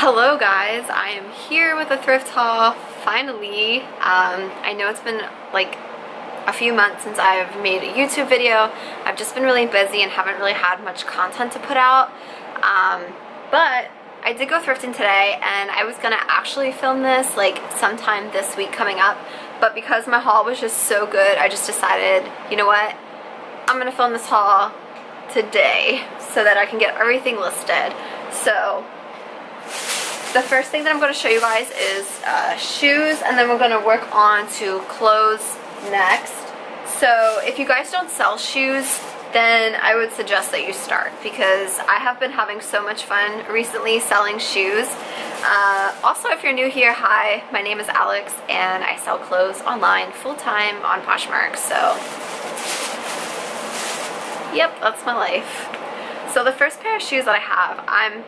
Hello guys, I am here with a thrift haul, finally. I know it's been like a few months since I've made a YouTube video. I've just been really busy and haven't really had much content to put out. But I did go thrifting today and I was gonna actually film this like sometime this week coming up, but because my haul was just so good, I just decided, you know what, I'm gonna film this haul today so that I can get everything listed. So the first thing that I'm going to show you guys is shoes, and then we're going to work on to clothes next. So if you guys don't sell shoes, then I would suggest that you start, because I have been having so much fun recently selling shoes. Also, if you're new here, hi, my name is Alex and I sell clothes online full-time on Poshmark. So yep, that's my life. So the first pair of shoes that I have, I'm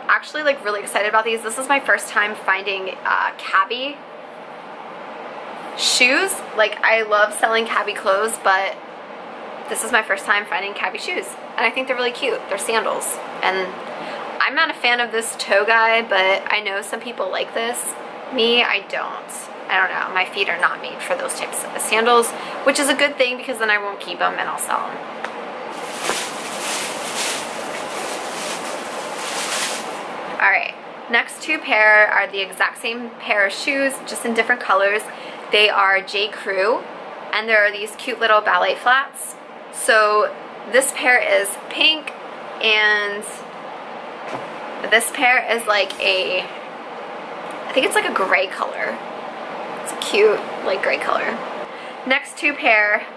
actually like really excited about these. This is my first time finding Cabbie shoes. Like, I love selling Cabbie clothes, but this is my first time finding Cabbie shoes, and I think they're really cute. They're sandals, and I'm not a fan of this toe guy, but I know some people like this. Me, I don't know, my feet are not made for those types of sandals, which is a good thing because then I won't keep them and I'll sell them. Alright, next two pair are the exact same pair of shoes, just in different colors. They are J. Crew, and there are these cute little Ballet Flats. So this pair is pink, and this pair is like I think it's like a gray color. It's a cute, like, gray color. Next two pair,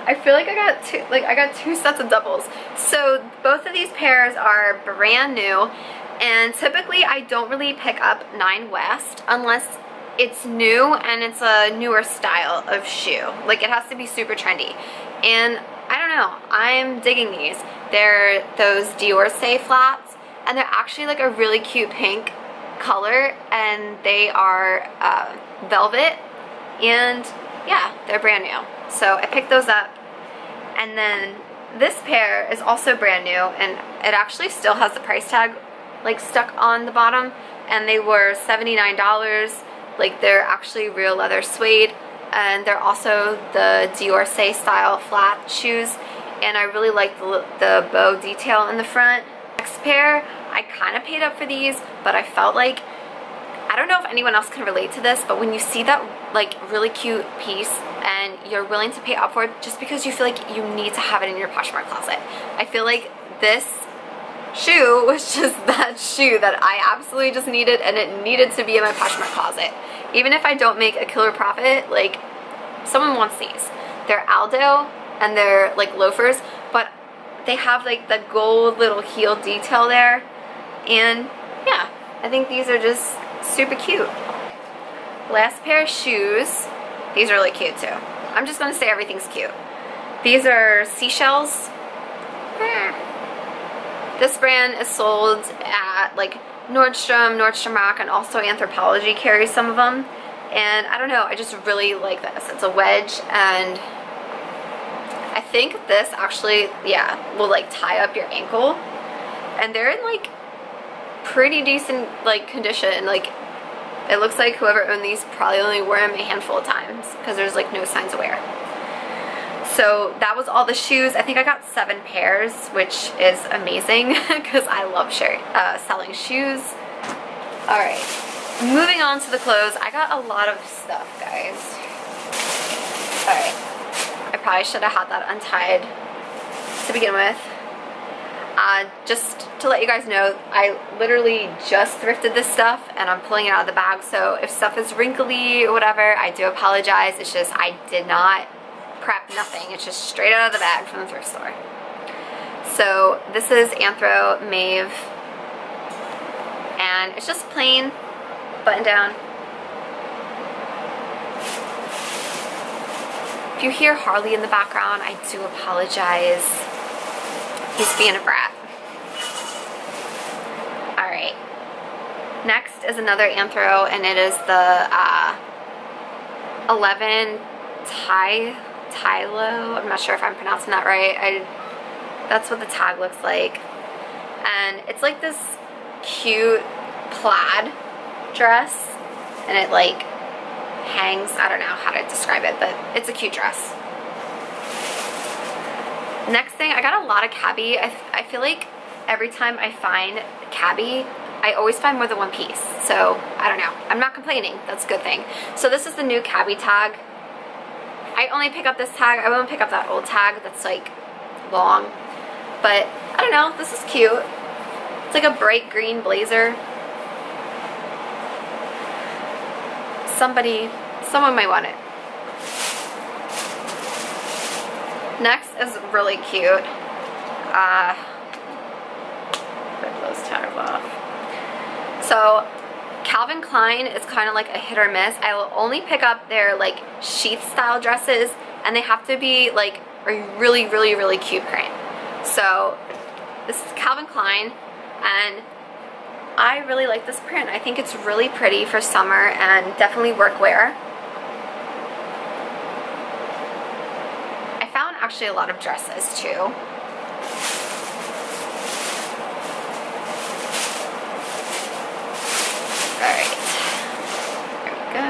I feel like I got two sets of doubles. So both of these pairs are brand new. And typically I don't really pick up 9 West unless it's new and it's a newer style of shoe. Like, it has to be super trendy. And I don't know, I'm digging these. They're those Say flats, and they're actually like a really cute pink color, and they are velvet, and yeah, they're brand new. So I picked those up. And then this pair is also brand new, and it actually still has the price tag like stuck on the bottom, and they were $79. Like, they're actually real leather suede, and they're also the Say style flat shoes, and I really like the bow detail in the front. Next pair, I kind of paid up for these, but I felt like, I don't know if anyone else can relate to this, but when you see that like really cute piece and you're willing to pay up for it just because you feel like you need to have it in your Poshmark closet, I feel like this shoe was just that shoe that I absolutely just needed, and it needed to be in my Poshmark closet. Even if I don't make a killer profit, like, someone wants these. They're Aldo, and they're like loafers, but they have like the gold little heel detail there, and yeah, I think these are just super cute. Last pair of shoes, these are really cute too. I'm just gonna say everything's cute. These are seashells. This brand is sold at like Nordstrom, Nordstrom Rack, and also Anthropologie carries some of them. And I don't know, I just really like this. It's a wedge, and I think this actually, yeah, will like tie up your ankle. And they're in like pretty decent like condition. Like, it looks like whoever owned these probably only wore them a handful of times because there's like no signs of wear. So that was all the shoes. I think I got 7 pairs, which is amazing because I love selling shoes. Alright, moving on to the clothes. I got a lot of stuff, guys. Alright, I probably should have had that untied to begin with. Just to let you guys know, I literally just thrifted this stuff and I'm pulling it out of the bag, so if stuff is wrinkly or whatever, I do apologize. It's just I did not prep nothing. It's just straight out of the bag from the thrift store. So this is Anthro Mauve, and it's just plain button down. If you hear Harley in the background, I do apologize. He's being a brat. Alright. Next is another Anthro, and it is the 11 Tylo. I'm not sure if I'm pronouncing that right. That's what the tag looks like. And it's like this cute plaid dress, and it like hangs. I don't know how to describe it, but it's a cute dress. Next thing, I got a lot of Cabbie. I feel like every time I find Cabbie, I always find more than one piece. So I don't know. I'm not complaining. That's a good thing. So this is the new Cabbie tag. I only pick up this tag. I won't pick up that old tag that's like long. But I don't know. This is cute. It's like a bright green blazer. Someone might want it. Next is really cute. Rip those tags off. So Calvin Klein is kind of like a hit or miss. I will only pick up their like sheath style dresses, and they have to be like a really, really, really cute print. So this is Calvin Klein, and I really like this print. I think it's really pretty for summer and definitely workwear. I found actually a lot of dresses too. Alright, there we go.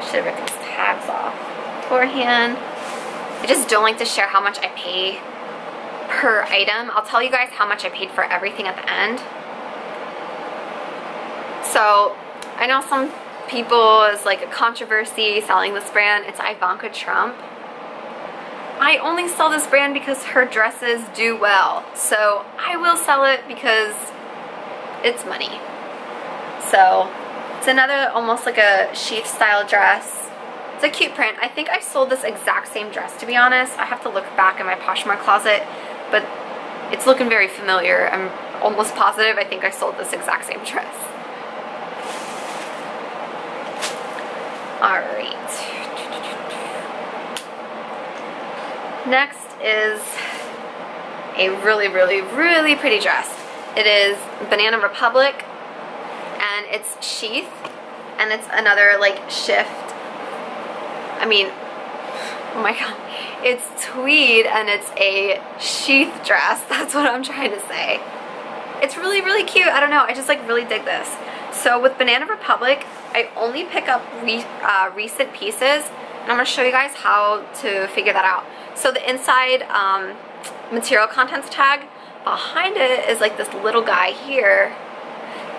Should have ripped these tags off beforehand. I just don't like to share how much I pay per item. I'll tell you guys how much I paid for everything at the end. So I know some people, is like a controversy selling this brand. It's Ivanka Trump. I only sell this brand because her dresses do well. So I will sell it because it's money. So it's another almost like a sheath style dress. It's a cute print. I think I sold this exact same dress, to be honest. I have to look back in my Poshmark closet, but it's looking very familiar. I'm almost positive I think I sold this exact same dress. Alright. Next is a really, really, really pretty dress. It is Banana Republic, and it's sheath, and it's another like shift. I mean, oh my god, it's tweed and it's a sheath dress. That's what I'm trying to say. It's really, really cute. I don't know, I just like really dig this. So with Banana Republic, I only pick up recent pieces, and I'm going to show you guys how to figure that out. So the inside material contents tag, behind it is like this little guy here,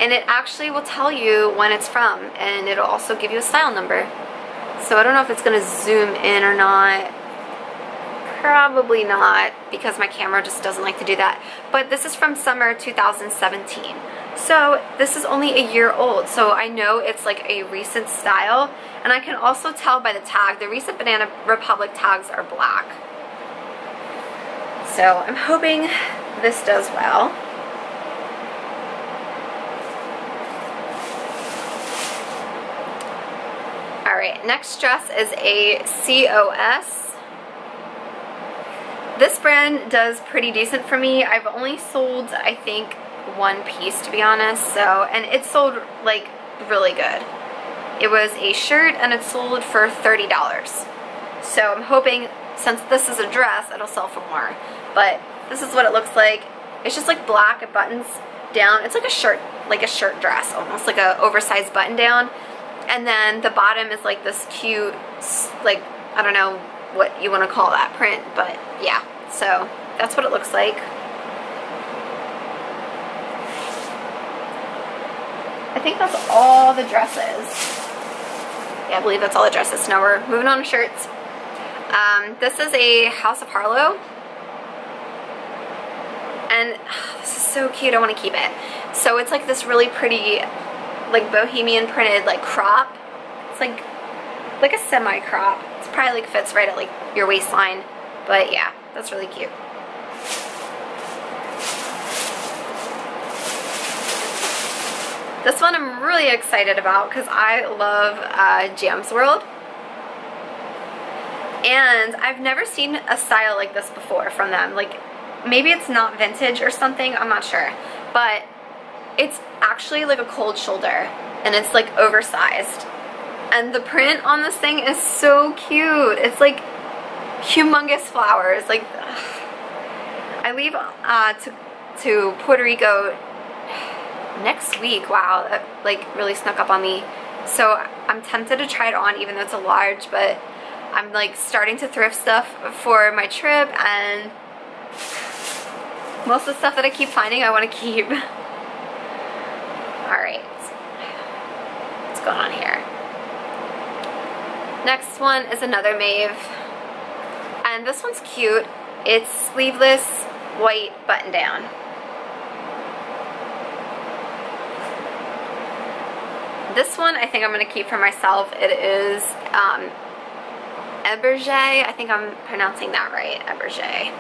and it actually will tell you when it's from, and it'll also give you a style number. So I don't know if it's going to zoom in or not. Probably not, because my camera just doesn't like to do that. But this is from summer 2017. So this is only a year old, so I know it's like a recent style, and I can also tell by the tag. The recent Banana Republic tags are black. So I'm hoping this does well. Alright, next dress is a COS. This brand does pretty decent for me. I've only sold, I think, one piece, to be honest, so, and it sold like really good. It was a shirt and it sold for $30. So I'm hoping, since this is a dress, it'll sell for more. But this is what it looks like. It's just like black, it buttons down. It's like a shirt dress, almost like a oversized button down. And then the bottom is like this cute, like, I don't know what you want to call that print, but yeah. So that's what it looks like. I think that's all the dresses. Yeah, I believe that's all the dresses. Now we're moving on to shirts. This is a House of Harlow. And this is so cute, I want to keep it. So it's like this really pretty, like bohemian printed like crop. It's like a semi-crop. It's probably like fits right at like your waistline. But yeah, that's really cute. This one I'm really excited about because I love Jam's World. And I've never seen a style like this before from them. Like, maybe it's not vintage or something, I'm not sure. But it's actually like a cold shoulder, and it's like oversized. And the print on this thing is so cute. It's like humongous flowers. Like, I leave to Puerto Rico next week. Wow, that like really snuck up on me. So I'm tempted to try it on even though it's a large, but I'm like starting to thrift stuff for my trip, and most of the stuff that I keep finding I want to keep. Alright, what's going on here? Next one is another Maeve, and this one's cute. It's sleeveless, white button down. This one I think I'm going to keep for myself. It is Eberge. I think I'm pronouncing that right, Eberge.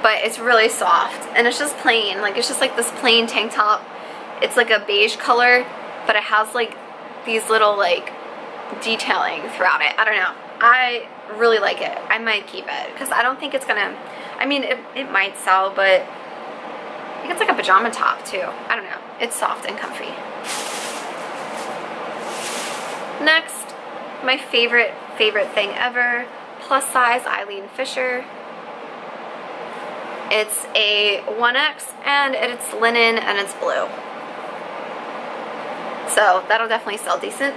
But it's really soft, and it's just plain. Like, it's just like this plain tank top. It's like a beige color, but it has like these little like detailing throughout it. I don't know. I really like it. I might keep it because I don't think it's gonna, I mean, it might sell, but I think it's like a pajama top too. I don't know. It's soft and comfy. Next, my favorite thing ever, plus size Eileen Fisher. It's a 1X, and it's linen, and it's blue. So that'll definitely sell decent.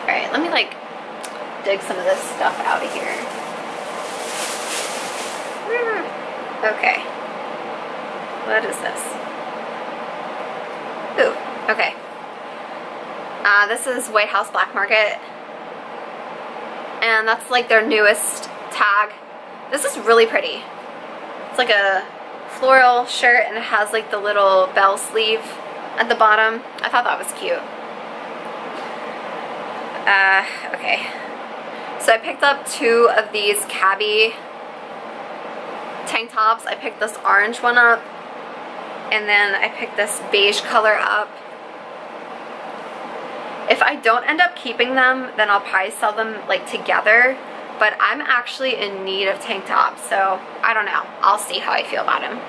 Alright, let me like dig some of this stuff out of here. Okay. What is this? Ooh, okay. This is White House Black Market. And that's like their newest tag. This is really pretty. It's like a floral shirt, and it has like the little bell sleeve at the bottom. I thought that was cute. Okay. So I picked up 2 of these Cabbie tank tops. I picked this orange one up, and then I picked this beige color up. If I don't end up keeping them, then I'll probably sell them like together, but I'm actually in need of tank tops, so I don't know. I'll see how I feel about them.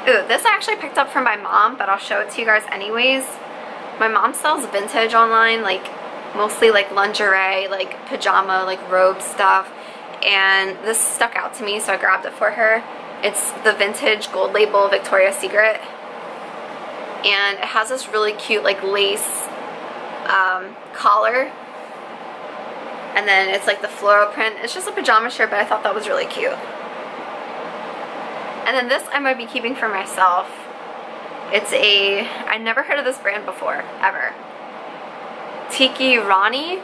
Ooh, this I actually picked up from my mom, but I'll show it to you guys anyways. My mom sells vintage online, like mostly like lingerie, like pajama, like robe stuff, and this stuck out to me, so I grabbed it for her. It's the vintage gold label Victoria's Secret, and it has this really cute like lace collar, and then it's like the floral print. It's just a pajama shirt, but I thought that was really cute. And then this I might be keeping for myself. It's I never heard of this brand before, ever. Tiki Rani.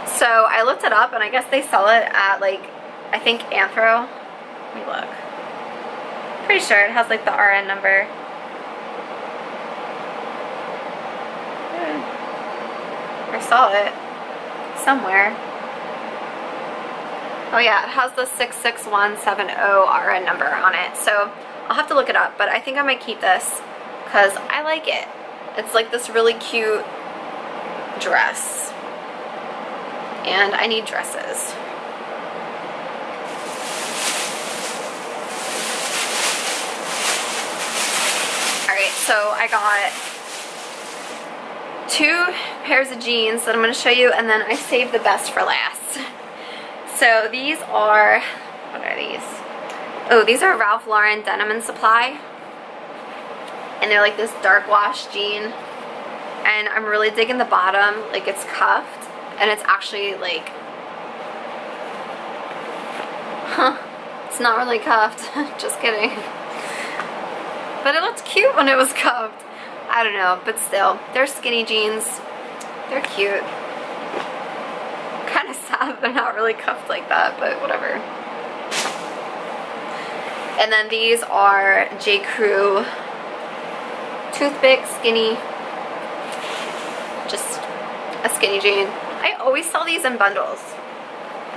So I looked it up, and I guess they sell it at like, I think Anthro. Let me look. Pretty sure it has like the RN number. I saw it somewhere. Oh yeah, it has the 66170 RN number on it. So I'll have to look it up, but I think I might keep this because I like it. It's like this really cute dress, and I need dresses. Alright, so I got 2 pairs of jeans that I'm going to show you, and then I saved the best for last. So these are, what are these? Oh, these are Ralph Lauren Denim and Supply, and they're like this dark wash jean, and I'm really digging the bottom. Like, it's cuffed, and it's actually like, it's not really cuffed. Just kidding. But it looked cute when it was cuffed. I don't know, but still, they're skinny jeans. They're cute. Kind of sad they're not really cuffed like that, but whatever. And then these are J. Crew toothpick skinny, just a skinny jean. I always sell these in bundles.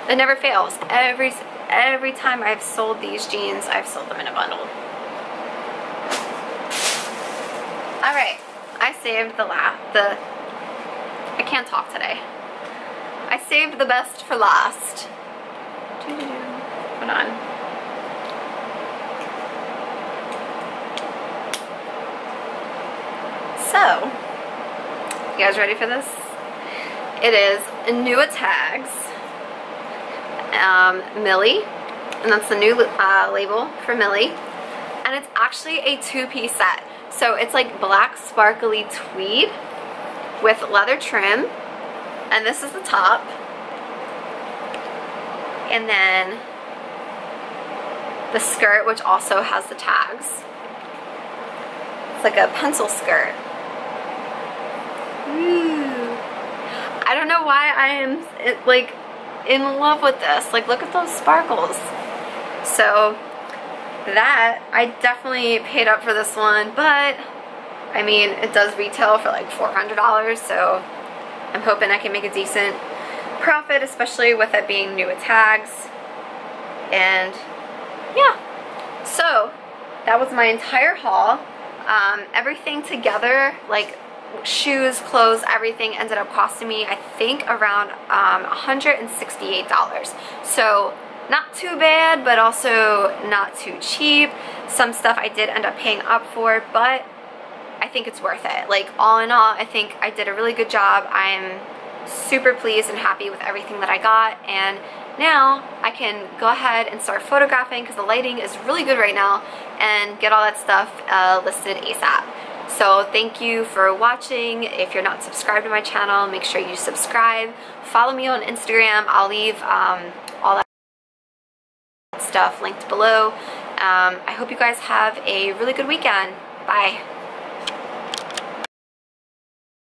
It never fails. Every time I've sold these jeans, I've sold them in a bundle. Alright, I saved I can't talk today. I saved the best for last. Hold on. So, you guys ready for this? It is Nua Tags, Millie, and that's the new label for Millie. And it's actually a two-piece set. So it's like black sparkly tweed with leather trim, and this is the top, and then the skirt, which also has the tags. It's like a pencil skirt. Ooh. I don't know why I am like in love with this. Like, look at those sparkles. So that, I definitely paid up for this one, but I mean, it does retail for like $400, so I'm hoping I can make a decent profit, especially with it being new with tags. And yeah, so that was my entire haul. Everything together, like shoes, clothes, everything ended up costing me, I think, around $168. So not too bad, but also not too cheap. Some stuff I did end up paying up for, but I think it's worth it. Like, all in all, I think I did a really good job. I'm super pleased and happy with everything that I got, and now I can go ahead and start photographing because the lighting is really good right now, and get all that stuff listed ASAP. So thank you for watching. If you're not subscribed to my channel, make sure you subscribe. Follow me on Instagram. I'll leave all that stuff linked below. I hope you guys have a really good weekend. Bye.